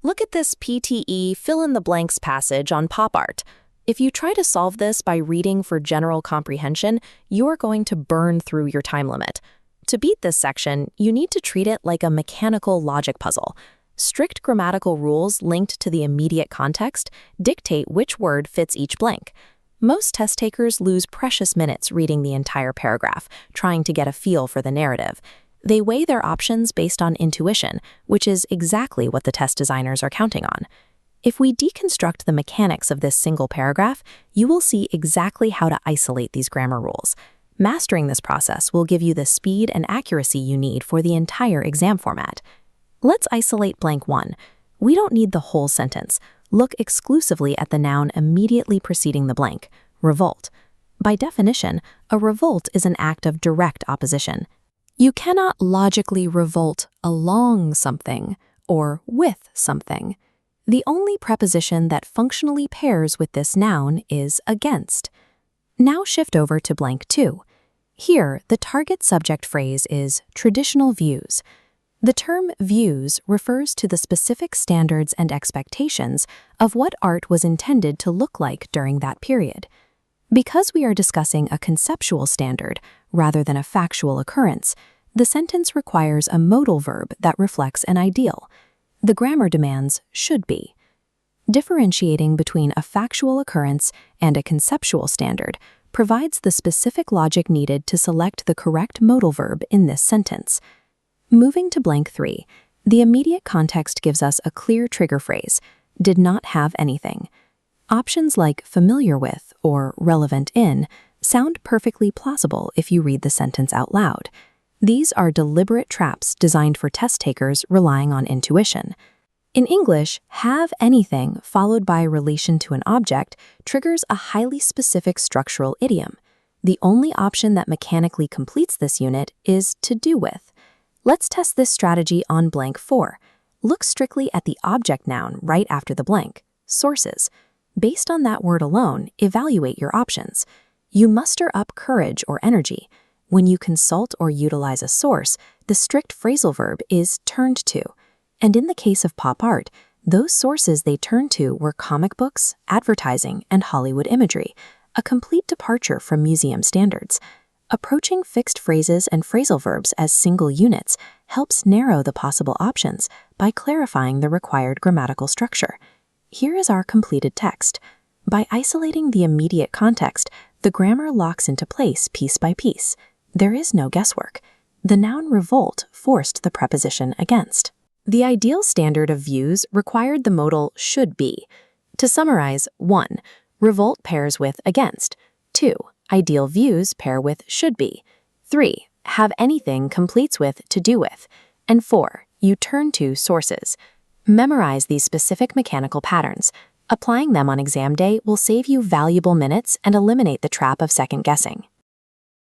Look at this PTE fill-in-the-blanks passage on pop art. If you try to solve this by reading for general comprehension, you're going to burn through your time limit. To beat this section, you need to treat it like a mechanical logic puzzle. Strict grammatical rules linked to the immediate context dictate which word fits each blank. Most test takers lose precious minutes reading the entire paragraph, trying to get a feel for the narrative. They weigh their options based on intuition, which is exactly what the test designers are counting on. If we deconstruct the mechanics of this single paragraph, you will see exactly how to isolate these grammar rules. Mastering this process will give you the speed and accuracy you need for the entire exam format. Let's isolate blank 1. We don't need the whole sentence. Look exclusively at the noun immediately preceding the blank, revolt. By definition, a revolt is an act of direct opposition. You cannot logically revolt along something or with something. The only preposition that functionally pairs with this noun is against. Now shift over to blank 2. Here, the target subject phrase is traditional views. The term views refers to the specific standards and expectations of what art was intended to look like during that period. Because we are discussing a conceptual standard rather than a factual occurrence, the sentence requires a modal verb that reflects an ideal. The grammar demands should be. Differentiating between a factual occurrence and a conceptual standard provides the specific logic needed to select the correct modal verb in this sentence. Moving to blank 3, the immediate context gives us a clear trigger phrase, did not have anything. Options like familiar with or relevant in sound perfectly plausible if you read the sentence out loud. These are deliberate traps designed for test takers relying on intuition. In English, have anything followed by relation to an object triggers a highly specific structural idiom. The only option that mechanically completes this unit is to do with. Let's test this strategy on blank 4. Look strictly at the object noun right after the blank, sources. Based on that word alone, evaluate your options. You muster up courage or energy. When you consult or utilize a source, the strict phrasal verb is turned to. And in the case of pop art, those sources they turned to were comic books, advertising, and Hollywood imagery, a complete departure from museum standards. Approaching fixed phrases and phrasal verbs as single units helps narrow the possible options by clarifying the required grammatical structure. Here is our completed text. By isolating the immediate context, the grammar locks into place piece by piece. There is no guesswork. The noun revolt forced the preposition against. The ideal standard of views required the modal should be. To summarize, 1. Revolt pairs with against. 2. Ideal views pair with should be. 3. Have anything completes with to do with. And 4. You turn to sources. Memorize these specific mechanical patterns. Applying them on exam day will save you valuable minutes and eliminate the trap of second guessing.